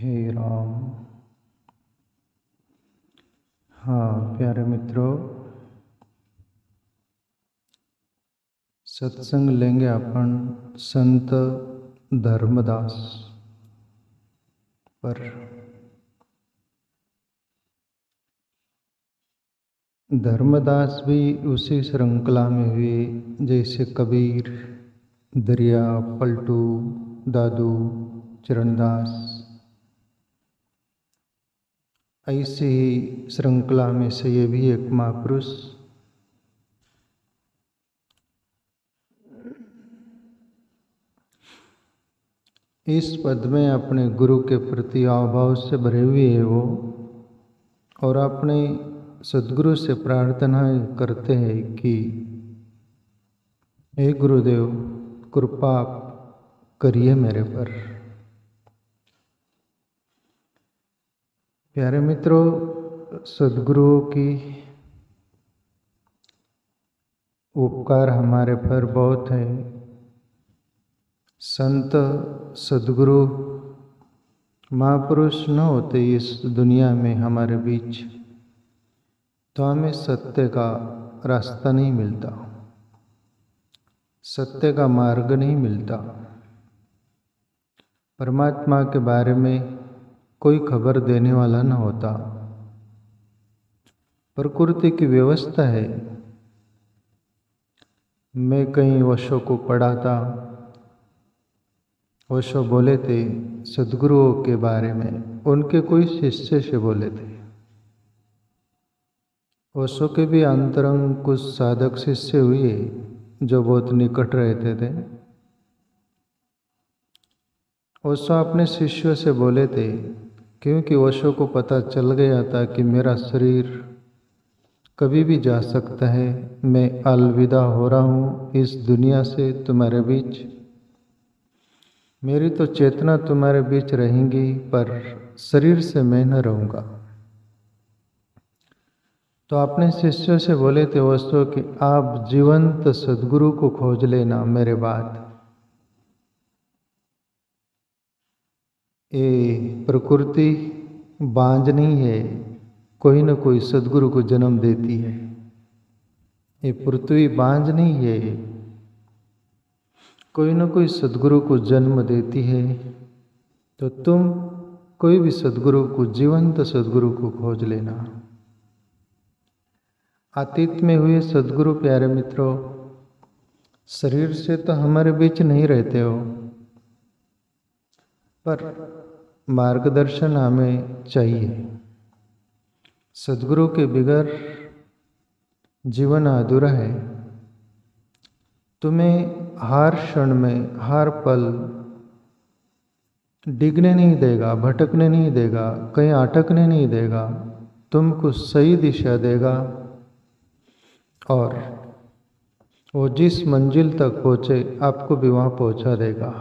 हे राम। हाँ प्यारे मित्रों, सत्संग लेंगे अपन संत धर्मदास पर। धर्मदास भी उसी श्रृंखला में हुए जैसे कबीर, दरिया, पलटू, दादू, चरणदास। ऐसी ही श्रृंखला में से ये भी एक महापुरुष। इस पद में अपने गुरु के प्रति अभाव से भरे हुए है वो, और अपने सद्गुरु से प्रार्थना करते हैं कि हे गुरुदेव, कृपा करिए मेरे पर। प्यारे मित्रों, सद्गुरुओं की उपकार हमारे पर बहुत है। संत सद्गुरु महापुरुष न होते इस दुनिया में हमारे बीच, तो हमें सत्य का रास्ता नहीं मिलता, सत्य का मार्ग नहीं मिलता। परमात्मा के बारे में कोई खबर देने वाला न होता। प्रकृति की व्यवस्था है। मैं कहीं ओशो को पढ़ा था। ओशो बोले थे सद्गुरुओं के बारे में, उनके कोई शिष्य से बोले थे। ओशो के भी अंतरंग कुछ साधक शिष्य हुए जो बहुत निकट रहते थे। ओशो अपने शिष्यों से बोले थे, क्योंकि ओशो को पता चल गया था कि मेरा शरीर कभी भी जा सकता है, मैं अलविदा हो रहा हूँ इस दुनिया से तुम्हारे बीच। मेरी तो चेतना तुम्हारे बीच रहेंगी, पर शरीर से मैं न रहूँगा। तो अपने शिष्यों से बोले थे ओशो कि आप जीवंत सद्गुरु को खोज लेना मेरे बाद। ये प्रकृति बांझ नहीं है, कोई न कोई सद्गुरु को जन्म देती है। ये पृथ्वी बांझ नहीं है, कोई न कोई सद्गुरु को जन्म देती है। तो तुम कोई भी सद्गुरु को, जीवंत सद्गुरु को खोज लेना। अतीत में हुए सद्गुरु प्यारे मित्रों शरीर से तो हमारे बीच नहीं रहते हो, पर मार्गदर्शन हमें चाहिए। सद्गुरु के बगैर जीवन अधूरा है। तुम्हें हर क्षण में, हर पल डिगने नहीं देगा, भटकने नहीं देगा, कहीं अटकने नहीं देगा, तुमको सही दिशा देगा और वो जिस मंजिल तक पहुँचे आपको भी वहाँ पहुँचा देगा।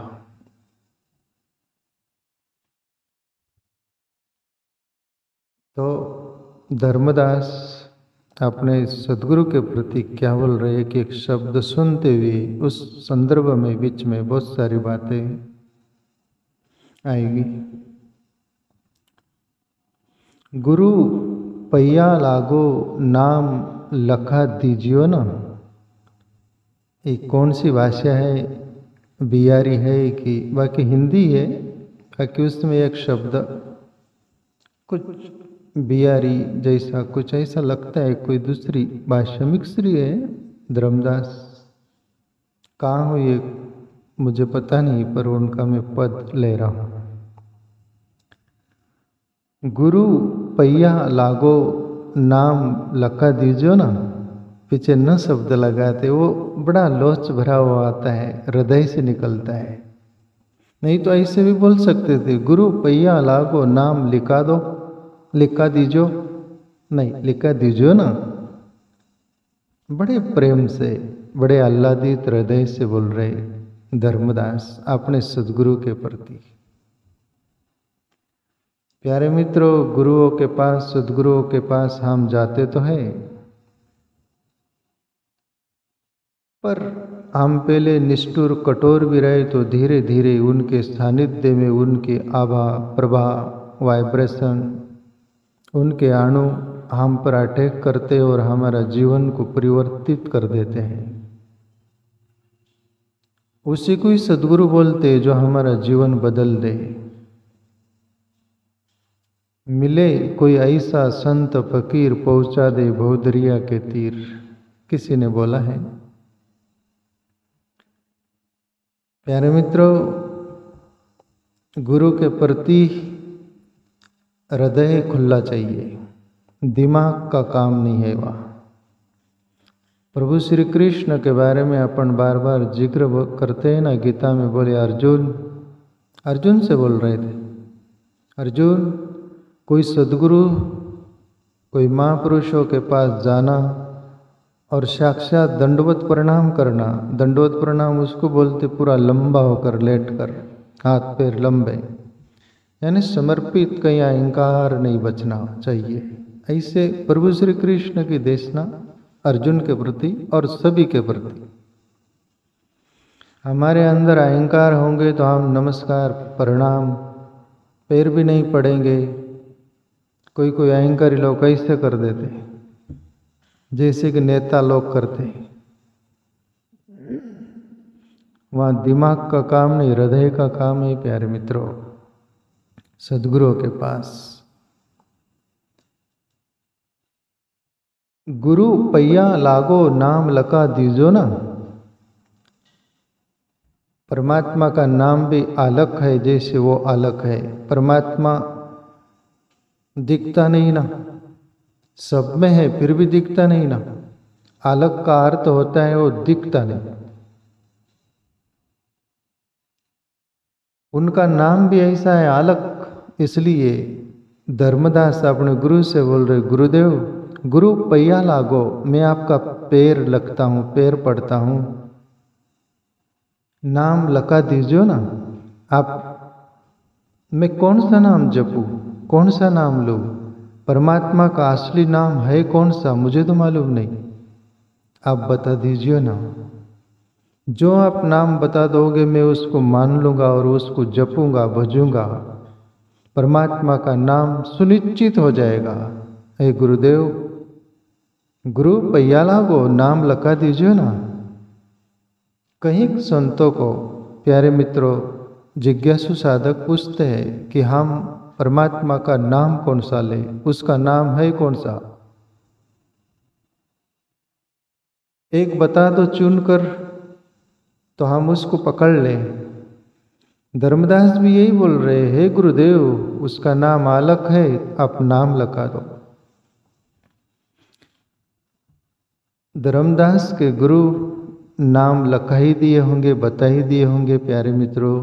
तो धर्मदास अपने सद्गुरु के प्रति क्या बोल रहे हैं कि एक शब्द सुनते हुए उस संदर्भ में बीच में बहुत सारी बातें आएगी। गुरु पैया लागो नाम लखा दीजियो ना। ये कौन सी भाषा है? बिहारी है कि बाकी हिंदी है? बाकी उसमें एक शब्द कुछ बिहारी जैसा, कुछ ऐसा लगता है, कोई दूसरी भाषा मिक्सरी है। धर्मदास कहाँ हो ये मुझे पता नहीं, पर उनका मैं पद ले रहा हूँ। गुरु पैया लागो नाम लखा दीजियो ना, पीछे न शब्द लगाते, वो बड़ा लोच भरा हुआ आता है, हृदय से निकलता है। नहीं तो ऐसे भी बोल सकते थे, गुरु पैया लागो नाम लिखा दो, लिखा दीजियो, नहीं लिखा दीजियो ना। बड़े प्रेम से, बड़े आह्लादित हृदय से बोल रहे धर्मदास अपने सद्गुरु के प्रति। प्यारे मित्रों, गुरुओं के पास, सद्गुरुओं के पास हम जाते तो है, पर हम पहले निष्ठुर कठोर भी रहे तो धीरे धीरे उनके सानिध्य में उनके आभा प्रभा वाइब्रेशन उनके अणु हम पर अटैक करते और हमारा जीवन को परिवर्तित कर देते हैं। उसी को ही सद्गुरु बोलते हैं जो हमारा जीवन बदल दे। मिले कोई ऐसा संत फकीर पहुंचा दे भवदरिया के तीर, किसी ने बोला है। प्यारे मित्रों, गुरु के प्रति हृदय खुला चाहिए, दिमाग का काम नहीं है वह। प्रभु श्री कृष्ण के बारे में अपन बार बार जिक्र करते हैं ना, गीता में बोले अर्जुन से बोल रहे थे, अर्जुन कोई सद्गुरु कोई महापुरुषों के पास जाना और साक्षात दंडवत प्रणाम करना, दंडवत प्रणाम उसको बोलते पूरा लंबा होकर लेटकर हाथ पैर लंबे, यानी समर्पित, कहीं अहंकार नहीं बचना चाहिए। ऐसे प्रभु श्री कृष्ण की देशना अर्जुन के प्रति और सभी के प्रति। हमारे अंदर अहंकार होंगे तो हम नमस्कार प्रणाम पैर भी नहीं पड़ेंगे। कोई कोई अहंकारी लोग कैसे कर देते, जैसे कि नेता लोग करते। वहाँ दिमाग का काम नहीं, हृदय का काम है। प्यारे मित्रों, सद्गुरुओं के पास गुरु पैया लागो नाम लका दीजो ना। परमात्मा का नाम भी अलग है, जैसे वो अलग है। परमात्मा दिखता नहीं ना, सब में है फिर भी दिखता नहीं ना। अलग का अर्थ होता है वो दिखता नहीं। उनका नाम भी ऐसा है अलग, इसलिए धर्मदास अपने गुरु से बोल रहे, गुरुदेव गुरु पैया लागो, मैं आपका पैर लगता हूँ, पैर पड़ता हूँ, नाम लगा दीजिए ना। आप, मैं कौन सा नाम जपूं, कौन सा नाम लूँ? परमात्मा का असली नाम है कौन सा, मुझे तो मालूम नहीं, आप बता दीजिए ना। जो आप नाम बता दोगे मैं उसको मान लूँगा और उसको जपूंगा भजूंगा, परमात्मा का नाम सुनिश्चित हो जाएगा। हे गुरुदेव, गुरु पैया लागो, नाम लगा दीजिए ना। कहीं संतों को, प्यारे मित्रों, जिज्ञासु साधक पूछते हैं कि हम परमात्मा का नाम कौन सा ले, उसका नाम है कौन सा? एक बता दो चुनकर तो हम उसको पकड़ लें। धर्मदास भी यही बोल रहे हैं, गुरुदेव उसका नाम अलग है, आप नाम लगा दो। धर्मदास के गुरु नाम लखा ही दिए होंगे, बता ही दिए होंगे। प्यारे मित्रों,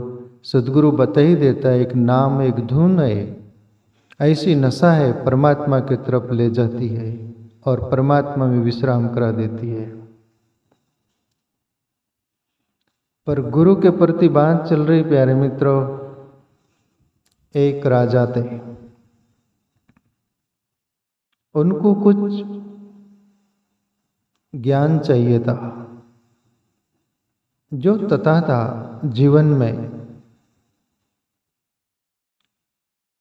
सद्गुरु बता ही देता है, एक नाम एक धुन है, ऐसी नशा है, परमात्मा की तरफ ले जाती है और परमात्मा में विश्राम करा देती है। पर गुरु के प्रति बात चल रही प्यारे मित्रों। एक राजा थे, उनको कुछ ज्ञान चाहिए था, जो तथा था जीवन में,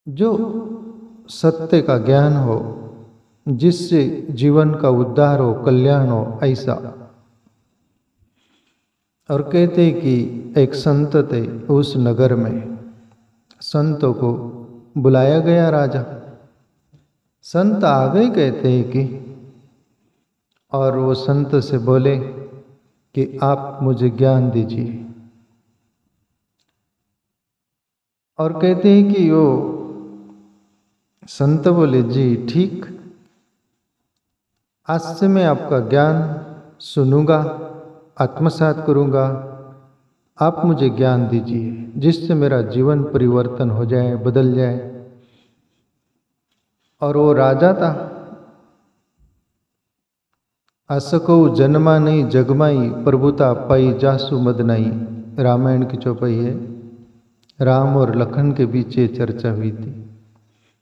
जो सत्य का ज्ञान हो, जिससे जीवन का उद्धार हो, कल्याण हो, ऐसा। और कहते कि एक संत थे उस नगर में, संतों को बुलाया गया राजा। संत आ गए, कहते हैं कि, और वो संत से बोले कि आप मुझे ज्ञान दीजिए। और कहते हैं कि वो संत बोले, जी ठीक, आज से मैं आपका ज्ञान सुनूंगा, आत्मसात करूंगा, आप मुझे ज्ञान दीजिए जिससे मेरा जीवन परिवर्तन हो जाए, बदल जाए। और वो राजा था, असको जन्मा नहीं जगमाई, प्रभुता पाई जासु मदनाई। रामायण की चौपाई है। राम और लखन के बीच ये चर्चा हुई थी।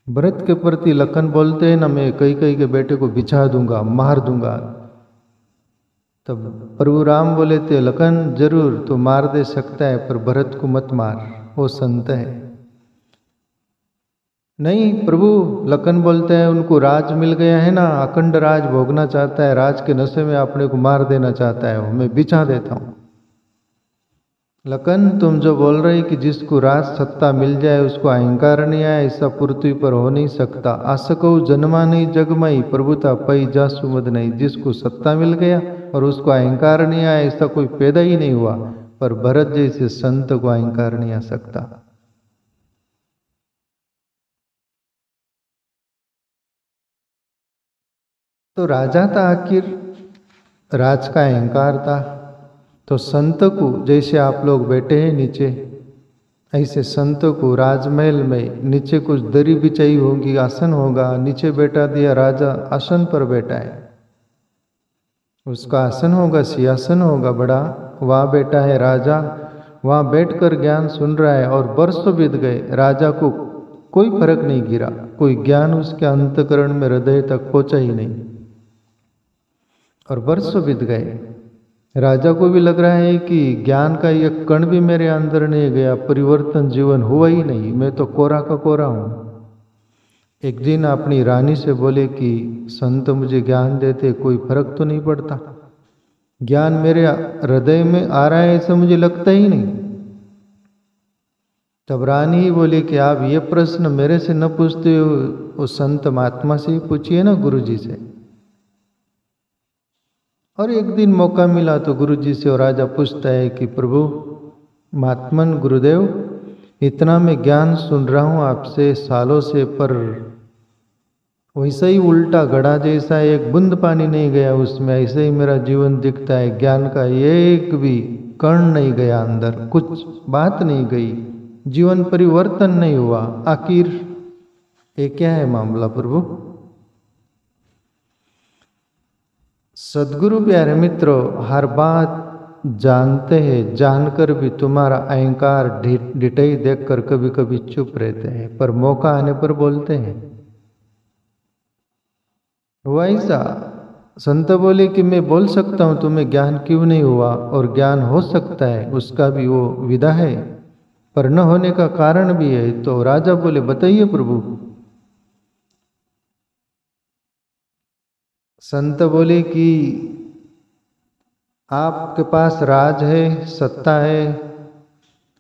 भरत के प्रति लखन बोलते हैं ना, मैं कई कई के बेटे को बिछा दूंगा, मार दूंगा। तब प्रभु राम बोले थे, लखन जरूर तो मार दे सकता है, पर भरत को मत मार, वो संत है। नहीं प्रभु, लखन बोलते हैं उनको राज मिल गया है ना, अखंड राज भोगना चाहता है, राज के नशे में अपने को मार देना चाहता है, वो मैं बिछा देता हूँ। लखन तुम जो बोल रहे कि जिसको राज सत्ता मिल जाए उसको अहंकार नहीं आए, ऐसा पृथ्वी पर हो नहीं सकता। आसको जन्मा नहीं जगमई, प्रभुता पई जा सुमद नहीं। जिसको सत्ता मिल गया और उसको अहंकार नहीं आया, ऐसा कोई पैदा ही नहीं हुआ। पर भरत जैसे संत को अहंकार नहीं आ सकता। तो राजा था, आखिर राज का अहंकार था। तो संत को, जैसे आप लोग बैठे हैं नीचे, ऐसे संत को राजमहल में नीचे कुछ दरी बिछाई होगी, आसन होगा, नीचे बैठा दिया, राजा आसन पर बैठा है। उसका आसन होगा, सिंहासन होगा बड़ा, वहाँ बैठा है राजा, वहाँ बैठकर ज्ञान सुन रहा है। और वर्षों बीत गए, राजा को कोई फर्क नहीं गिरा, कोई ज्ञान उसके अंतकरण में, हृदय तक पहुंचा ही नहीं। और वर्षों बीत गए, राजा को भी लग रहा है कि ज्ञान का एक कण भी मेरे अंदर नहीं गया, परिवर्तन जीवन हुआ ही नहीं, मैं तो कोरा का कोरा हूँ। एक दिन अपनी रानी से बोले कि संत मुझे ज्ञान देते, कोई फर्क तो नहीं पड़ता, ज्ञान मेरे हृदय में आ रहा है ऐसा मुझे लगता ही नहीं। तब रानी ही बोली कि आप ये प्रश्न मेरे से न पूछते हो, उस संत महात्मा से ही पूछिए ना, गुरु जी से। और एक दिन मौका मिला तो गुरु जी से और राजा पूछता है कि प्रभु महात्मन गुरुदेव, इतना मैं ज्ञान सुन रहा हूँ आपसे सालों से, पर वैसा ही उल्टा घड़ा जैसा एक बूंद पानी नहीं गया उसमें, ऐसे ही मेरा जीवन दिखता है, ज्ञान का एक भी कण नहीं गया अंदर, कुछ बात नहीं गई, जीवन परिवर्तन नहीं हुआ। आखिर ये क्या है मामला प्रभु? सदगुरु प्यारे मित्रों, हर बात जानते हैं, जानकर भी तुम्हारा अहंकार डिटाई देखकर कभी कभी चुप रहते हैं, पर मौका आने पर बोलते हैं। वैसा संत बोले कि मैं बोल सकता हूँ तुम्हें ज्ञान क्यों नहीं हुआ, और ज्ञान हो सकता है, उसका भी वो विधा है, पर न होने का कारण भी है। तो राजा बोले बताइए प्रभु। संत बोले कि आपके पास राज है, सत्ता है,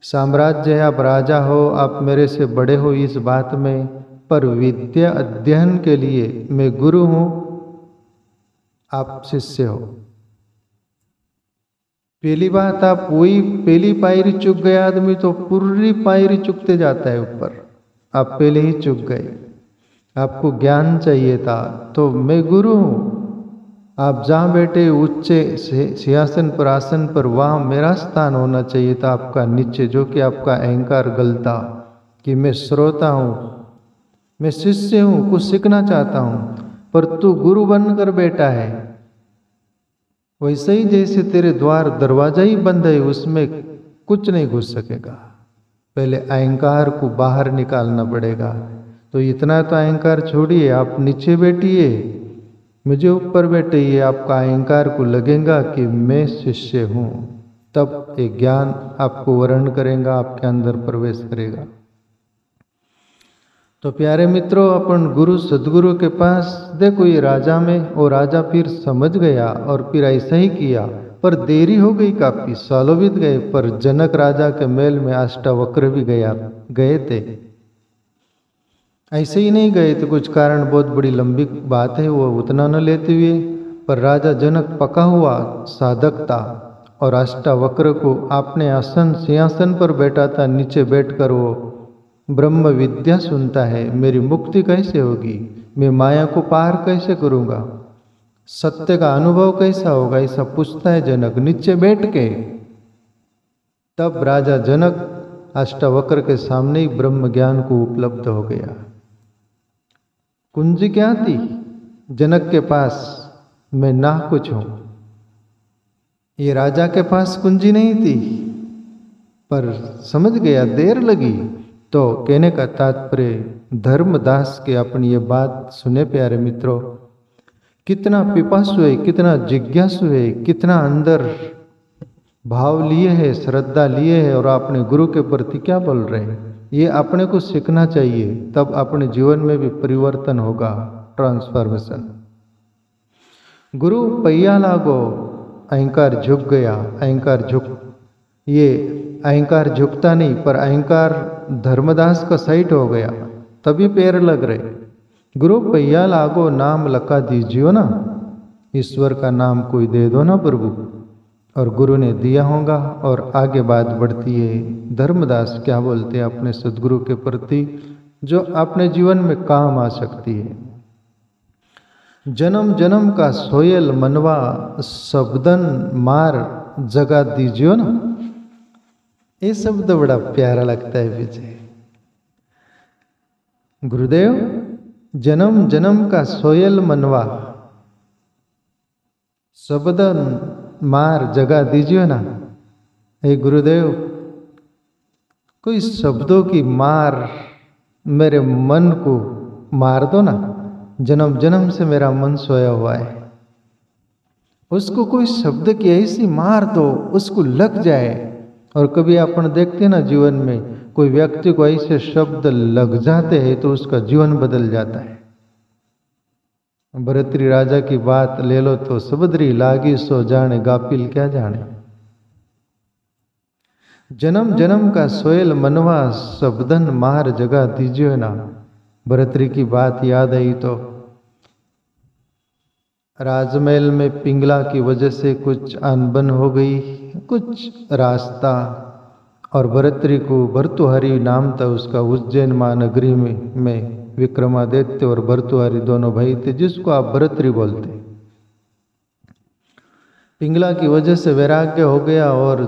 साम्राज्य है, आप राजा हो, आप मेरे से बड़े हो इस बात में, पर विद्या अध्ययन के लिए मैं गुरु हूँ, आप शिष्य हो। पहली बात, आप वही पहली पायरी चुक गए आदमी तो पूरी पायरी चुकते जाता है ऊपर, आप पहले ही चुक गए। आपको ज्ञान चाहिए था, तो मैं गुरु हूँ, आप जहाँ बैठे ऊंचे सिंहासन पर, आसन पर, वहाँ मेरा स्थान होना चाहिए था आपका नीचे, जो कि आपका अहंकार गलता कि मैं श्रोता हूँ, मैं शिष्य हूँ, कुछ सीखना चाहता हूँ, पर तू गुरु बनकर बैठा है। वैसे ही जैसे तेरे द्वार दरवाजा ही बंद है, उसमें कुछ नहीं घुस सकेगा, पहले अहंकार को बाहर निकालना पड़ेगा। तो इतना तो अहंकार छोड़िए, आप नीचे बैठिए, मुझे ऊपर बैठिए, आपका अहंकार को लगेगा कि मैं शिष्य हूँ, तब एक ज्ञान आपको वर्ण करेगा, आपके अंदर प्रवेश करेगा। तो प्यारे मित्रों, अपन गुरु सदगुरु के पास देखो, ये राजा में, वो राजा फिर समझ गया और फिर ऐसा ही किया, पर देरी हो गई, काफी सालों बीत गए। पर जनक राजा के महल में अष्टावक्र भी गए थे। ऐसे ही नहीं गए थे, कुछ कारण, बहुत बड़ी लंबी बात है, वो उतना न लेते हुए, पर राजा जनक पका हुआ साधक था और अष्टावक्र को अपने आसन सिंहासन पर बैठा था, नीचे बैठकर वो ब्रह्म विद्या सुनता है। मेरी मुक्ति कैसे होगी, मैं माया को पार कैसे करूँगा, सत्य का अनुभव कैसा होगा, ऐसा पूछता है जनक नीचे बैठ के। तब राजा जनक अष्टावक्र के सामने ही ब्रह्म ज्ञान को उपलब्ध हो गया। कुंजी क्या थी जनक के पास? मैं ना कुछ हूं। ये राजा के पास कुंजी नहीं थी, पर समझ गया, देर लगी। तो कहने का तात्पर्य, धर्मदास के अपनी ये बात सुने प्यारे मित्रों, कितना पिपासु है, कितना जिज्ञासु है, कितना अंदर भाव लिए है, श्रद्धा लिए है और अपने गुरु के प्रति क्या बोल रहे हैं। ये अपने को सीखना चाहिए, तब अपने जीवन में भी परिवर्तन होगा, ट्रांसफॉर्मेशन। गुरु पहिया लागो, अहंकार झुक गया। अहंकार ये अहंकार झुकता नहीं, पर अहंकार धर्मदास का साइट हो गया, तभी पैर लग रहे। गुरु पहिया लागो, नाम लखा दीजियो ना, ईश्वर का नाम कोई दे दो ना प्रभु, और गुरु ने दिया होगा। और आगे बात बढ़ती है, धर्मदास क्या बोलते हैं अपने सदगुरु के प्रति, जो अपने जीवन में काम आ सकती है। जन्म जन्म का सोयल मनवा, शब्दन मार जगा दीजियो ना। ये शब्द बड़ा प्यारा लगता है पीछे। गुरुदेव, जन्म जन्म का सोयल मनवा, शब्दन मार जगा दीजिए ना। हे गुरुदेव, कोई शब्दों की मार मेरे मन को मार दो ना। जन्म जन्म से मेरा मन सोया हुआ है, उसको कोई शब्द की ऐसी मार दो, उसको लग जाए। और कभी अपन देखते ना जीवन में, कोई व्यक्ति को ऐसे शब्द लग जाते हैं तो उसका जीवन बदल जाता है। भरतरी राजा की बात ले लो तो, सबदरी लागी सो जाने, गापिल क्या जाने। जन्म जन्म का सोयल मनवा, शब्दन मार जगा दीजिए ना। भरतरी की बात याद आई तो राजमहल में पिंगला की वजह से कुछ अनबन हो गई, कुछ रास्ता। और भरतरी को भर्तृहरि नाम था उसका, उज्जैन महानगरी में विक्रमादित्य और भर्तृहरि दोनों भाई थे, जिसको आप भरतरी बोलते। पिंगला की वजह से वैराग्य हो गया और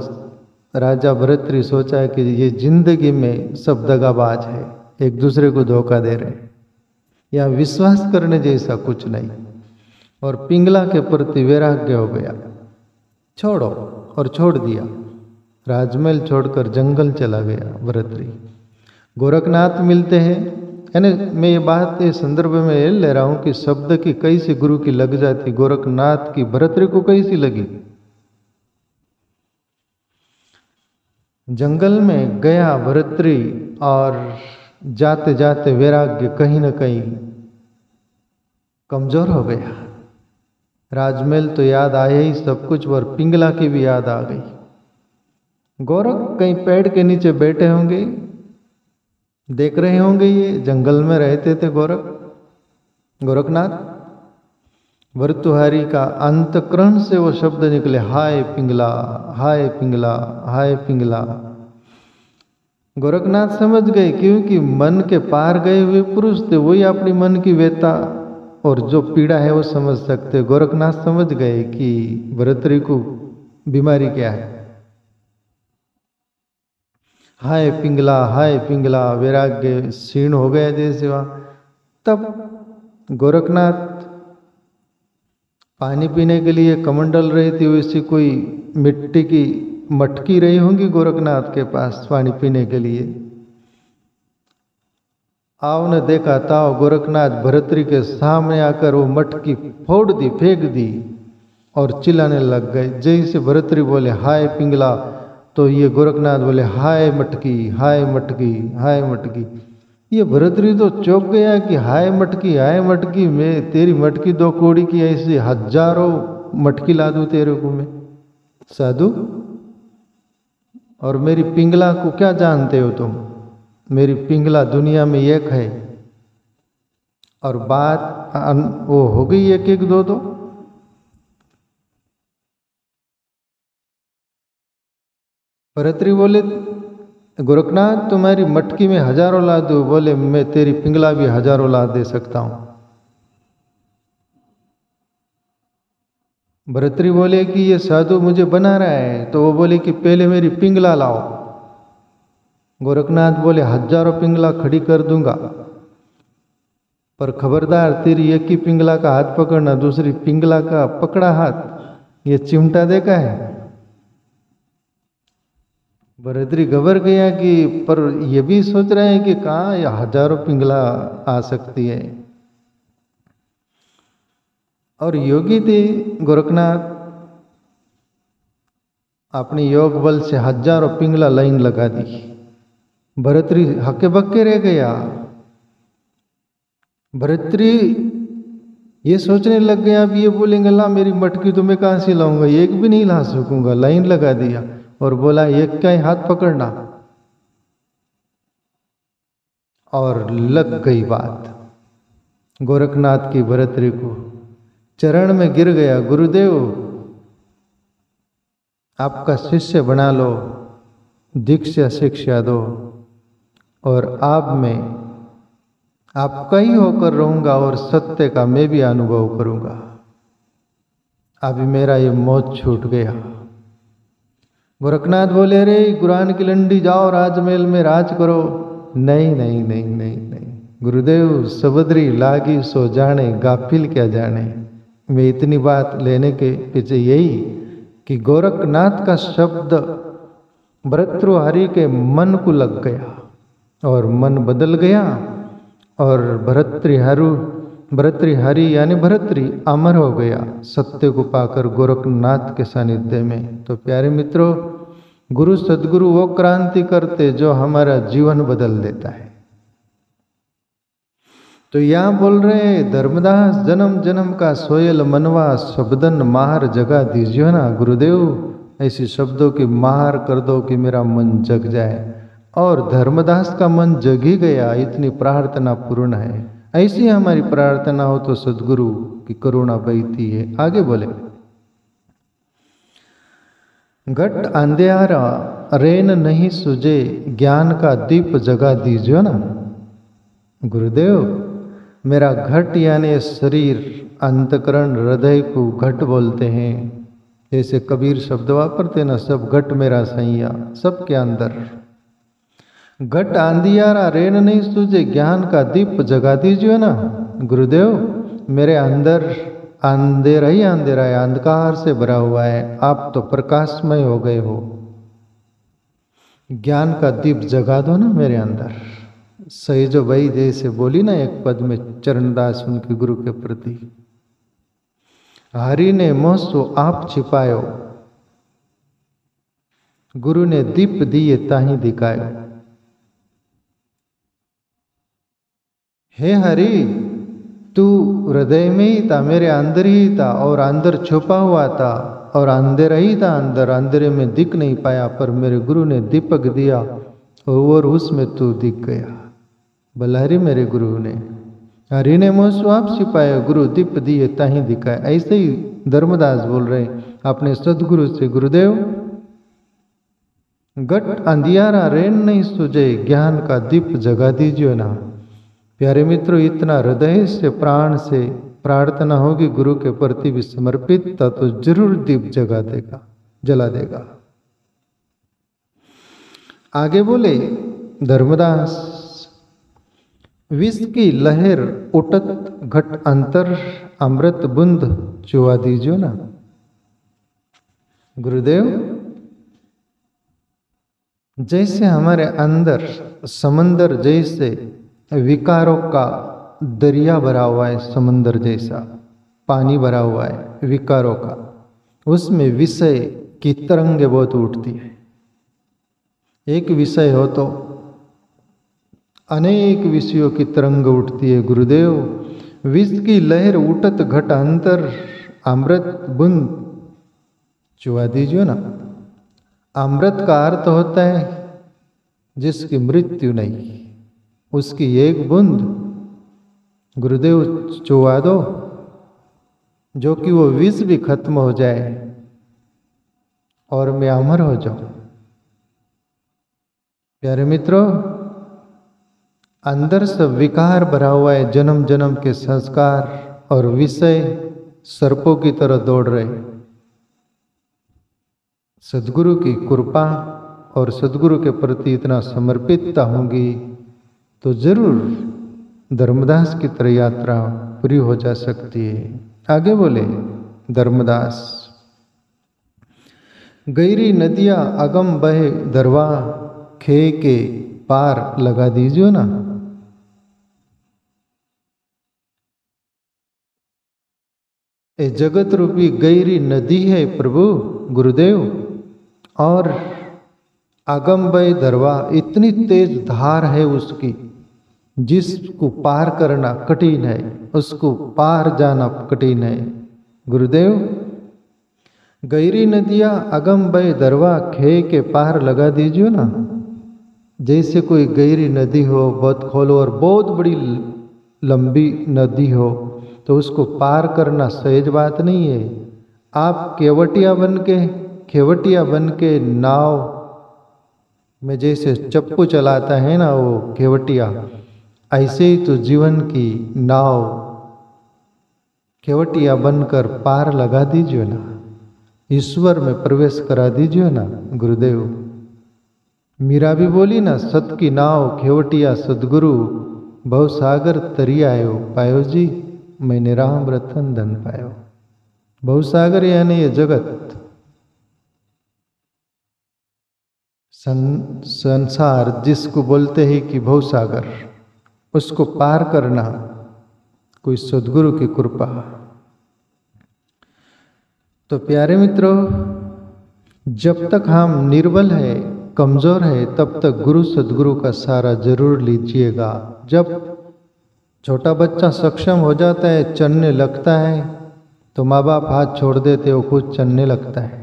राजा भरतरी सोचा कि ये जिंदगी में सब दगाबाज है, एक दूसरे को धोखा दे रहे, या विश्वास करने जैसा कुछ नहीं। और पिंगला के प्रति वैराग्य हो गया, छोड़ो, और छोड़ दिया। राजमहल छोड़कर जंगल चला गया भरतरी। गोरखनाथ मिलते हैं, यानी मैं ये बात इस संदर्भ में ये ले रहा हूँ कि शब्द की कैसी गुरु की लग जाती, गोरखनाथ की भरतरी को कैसी लगी। जंगल में गया भरतरी और जाते जाते वैराग्य कहीं न कहीं कमजोर हो गया। राजमहल तो याद आया ही सब कुछ, और पिंगला की भी याद आ गई। गोरख कहीं पेड़ के नीचे बैठे होंगे, देख रहे होंगे, ये जंगल में रहते थे गोरखनाथ। भर्तृहरि का अंतःकरण से वो शब्द निकले, हाय पिंगला, हाय पिंगला, हाय पिंगला। गोरखनाथ समझ गए, क्योंकि मन के पार गए हुए पुरुष थे, वही अपनी मन की व्यथा और जो पीड़ा है वो समझ सकते। गोरखनाथ समझ गए कि भरतरी को बीमारी क्या है। हाय पिंगला, वैराग्य क्षीण हो गया जैसे वहाँ। तब गोरखनाथ पानी पीने के लिए कमंडल रही थी, वैसी कोई मिट्टी की मटकी रही होंगी गोरखनाथ के पास पानी पीने के लिए। आओ ने देखा ताओ गोरखनाथ भरतरी के सामने आकर वो मटकी फोड़ दी, फेंक दी और चिल्लाने लग गए। जैसे भरतरी बोले हाय पिंगला, तो ये गोरखनाथ बोले हाय मटकी, हाय मटकी, हाय मटकी। ये भरतरी तो चौंक गया कि हाय मटकी, मैं तेरी मटकी 2 कौड़ी की ऐसी हजारों मटकी ला दूं तेरे को मैं साधु, और मेरी पिंगला को क्या जानते हो तुम? मेरी पिंगला दुनिया में एक है। और बात वो हो गई 1-1, 2-2। भरतरी बोले गोरखनाथ तुम्हारी मटकी में हजारों ला दूं? बोले मैं तेरी पिंगला भी हजारों ला दे सकता हूं। भरतरी बोले कि ये साधु मुझे बना रहा है, तो वो बोले कि पहले मेरी पिंगला लाओ। गोरखनाथ बोले हजारों पिंगला खड़ी कर दूंगा, पर खबरदार तेरी एक ही पिंगला का हाथ पकड़ना, दूसरी पिंगला का पकड़ा हाथ ये चिमटा देखा है। भरतरी घबर गया कि पर ये भी सोच रहे हैं कि कहाँ ये हजारों पिंगला आ सकती है। और योगी थे गोरखनाथ अपनी योग बल से हजारों पिंगला लाइन लगा दी। भरतरी हक्के बक्के रह गया। भरतरी ये सोचने लग गया, अब ये बोलेंगे ला मेरी मटकी तो मैं कहाँ से लाऊंगा, एक भी नहीं ला सकूंगा। लाइन लगा दिया और बोला एक का ही हाथ पकड़ना, और लग गई बात। गोरखनाथ की भरतरी को चरण में गिर गया, गुरुदेव आपका शिष्य बना लो, दीक्षा शिक्षा दो, और आप में आपका ही होकर रहूंगा और सत्य का मैं भी अनुभव करूंगा। अभी मेरा ये मौत छूट गया। गोरखनाथ बोले, रे गुरान की लंडी जाओ राजमहल में राज करो। नहीं नहीं नहीं नहीं नहीं, गुरुदेव सबदरी लागी सो जाने, गाफिल क्या जाने। मैं इतनी बात लेने के पीछे यही कि गोरखनाथ का शब्द भर्तृहरि के मन को लग गया और मन बदल गया, और भर्तृहरि यानी भर्तृ अमर हो गया सत्य को पाकर गोरखनाथ के सानिध्य में। तो प्यारे मित्रों, गुरु सद्गुरु वो क्रांति करते जो हमारा जीवन बदल देता है। तो यहाँ बोल रहे हैं, धर्मदास जन्म जन्म का सोयल मनवा, शब्दन मार जगा दीजिए ना गुरुदेव। ऐसी शब्दों की मार कर दो कि मेरा मन जग जाए। और धर्मदास का मन जग ही गया, इतनी प्रार्थना पूर्ण है। ऐसी हमारी प्रार्थना हो तो सद्गुरु की करुणा बहती है। आगे बोले, घट अंधेरा रेन नहीं सुझे, ज्ञान का दीप जगा दीजिए ना गुरुदेव। मेरा घट यानी शरीर, अंतकरण, हृदय को घट बोलते हैं। जैसे कबीर शब्द वापरते ना, सब घट मेरा सैया, सबके अंदर। घट अंधियारा रेन नहीं सूझे, ज्ञान का दीप जगा दीजिए ना गुरुदेव। मेरे अंदर अंधेरा ही अंधेरा है, अंधकार से भरा हुआ है, आप तो प्रकाशमय हो गए हो। ज्ञान का दीप जगा दो ना मेरे अंदर। सही जो वही जैसे बोली ना एक पद में चरणदास उनके गुरु के प्रति, हरि ने मोह सो आप छिपायो, गुरु ने दीप दिए ताही दिखायो। हे हरि, तू हृदय में ही था, मेरे अंदर ही था, और अंदर छुपा हुआ था, और अंधेरा ही था अंदर, अंधेरे में दिख नहीं पाया, पर मेरे गुरु ने दीपक दिया और उसमें तू दिख गया। बलहरी मेरे गुरु ने, हरि ने मोह स्वाप छिपाया, गुरु दीप दिए ताही दिखाए। ऐसे ही धर्मदास बोल रहे अपने सदगुरु से, गुरुदेव घट अंधियारा रेन नहीं सूझे, ज्ञान का दीप जगा दीजिए ना। प्यारे मित्रों, इतना हृदय से प्राण से प्रार्थना होगी गुरु के प्रति भी समर्पित, तो जरूर दीप जगा देगा, जला देगा। आगे बोले धर्मदास, विष की लहर उठत घट अंतर, अमृत बूंद चुवा दीजिए ना गुरुदेव। जैसे हमारे अंदर समंदर जैसे विकारों का दरिया भरा हुआ है, समंदर जैसा पानी भरा हुआ है विकारों का, उसमें विषय की तरंगे बहुत उठती है। एक विषय हो तो अनेक विषयों की तरंग उठती है गुरुदेव। विष की लहर उठत घट अंतर, अमृत बूंद चुवा दीजिए ना। अमृत का अर्थ होता है जिसकी मृत्यु नहीं, उसकी एक बूंद गुरुदेव चुवा दो, जो कि वो विष भी खत्म हो जाए और मैं अमर हो जाऊं। प्यारे मित्रों, अंदर सब विकार भरा हुआ है, जन्म जन्म के संस्कार और विषय सर्पों की तरह दौड़ रहे। सद्गुरु की कृपा और सद्गुरु के प्रति इतना समर्पितता होंगी तो जरूर धर्मदास की तरह यात्रा पूरी हो जा सकती है। आगे बोले धर्मदास, गहरी नदियां अगम बहे दरवा, खे के पार लगा दीजिए ना। ये जगत रूपी गहरी नदी है प्रभु गुरुदेव, और आगमबय दरवा इतनी तेज धार है उसकी, जिसको पार करना कठिन है, उसको पार जाना कठिन है। गुरुदेव, गहरी नदियाँ आगमबय दरवा खे के पार लगा दीजिए ना। जैसे कोई गहरी नदी हो, बहुत खोलो और बहुत बड़ी लंबी नदी हो, तो उसको पार करना सहज बात नहीं है। आप खेवटिया बन के नाव में जैसे चप्पू चलाता है ना वो खेवटिया, ऐसे ही तो जीवन की नाव खेवटिया बनकर पार लगा दीजिए ना, ईश्वर में प्रवेश करा दीजिए ना गुरुदेव। मीरा भी बोली ना, सत की नाव खेवटिया सदगुरु, भवसागर तरी आयो पायो जी, मैंने राम रतन धन पायो। भवसागर यानी ये जगत संसार जिसको बोलते हैं कि भवसागर, उसको पार करना कोई सदगुरु की कृपा। तो प्यारे मित्रों, जब तक हम निर्बल है, कमजोर है, तब तक गुरु सदगुरु का सहारा जरूर लीजिएगा। जब छोटा बच्चा सक्षम हो जाता है, चलने लगता है, तो माँ बाप हाथ छोड़ देते, वो खुद चलने लगता है।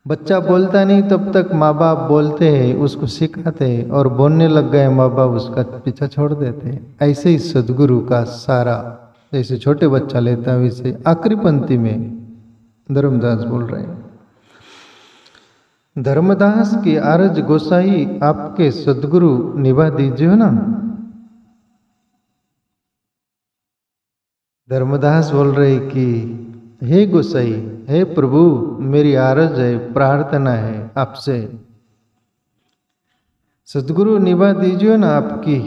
बच्चा बोलता नहीं तब तक माँ बाप बोलते हैं, उसको सिखाते हैं, और बोलने लग गए माँ बाप उसका पीछा छोड़ देते हैं। ऐसे ही सदगुरु का सहारा जैसे छोटे बच्चा लेता है, वैसे आखिरी पंक्ति में धर्मदास बोल रहे हैं, धर्मदास की आरज गोसाई आपके सदगुरु निभा दीजिए ना। धर्मदास बोल रहे कि हे गोसाई, हे प्रभु, मेरी आरज है, प्रार्थना है आपसे, सदगुरु निभा दीजिए ना आपकी।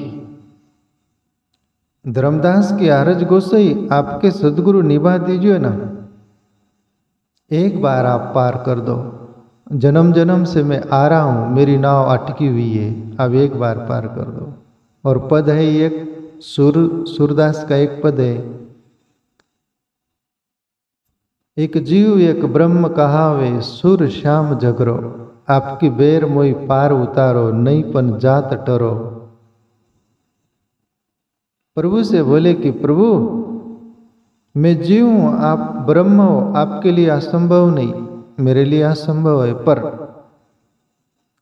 धर्मदास की आरज गोसाई आपके सदगुरु निभा दीजिए ना। एक बार आप पार कर दो, जन्म जन्म से मैं आ रहा हूँ, मेरी नाव अटकी हुई है, अब एक बार पार कर दो। और पद है एक सूरदास का एक पद है, एक जीव एक ब्रह्म कहावे, सुर श्याम झगरो, आपकी बेर मोई पार उतारो, नहीं पन जात टरो। प्रभु से बोले कि प्रभु, मैं जीव हूं, आप ब्रह्म हो, आपके लिए असंभव नहीं, मेरे लिए असंभव है, पर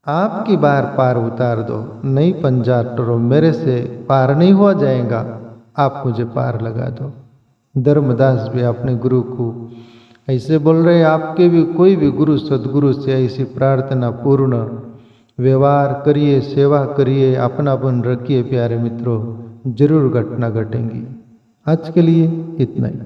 आपकी बार पार उतार दो, नहीं पंजा टरो, मेरे से पार नहीं हुआ जाएगा, आप मुझे पार लगा दो। धर्मदास भी अपने गुरु को ऐसे बोल रहे, आपके भी कोई भी गुरु सदगुरु से ऐसी प्रार्थना पूर्ण व्यवहार करिए, सेवा करिए, अपनापन रखिए प्यारे मित्रों, जरूर घटना घटेंगी। आज के लिए इतना ही।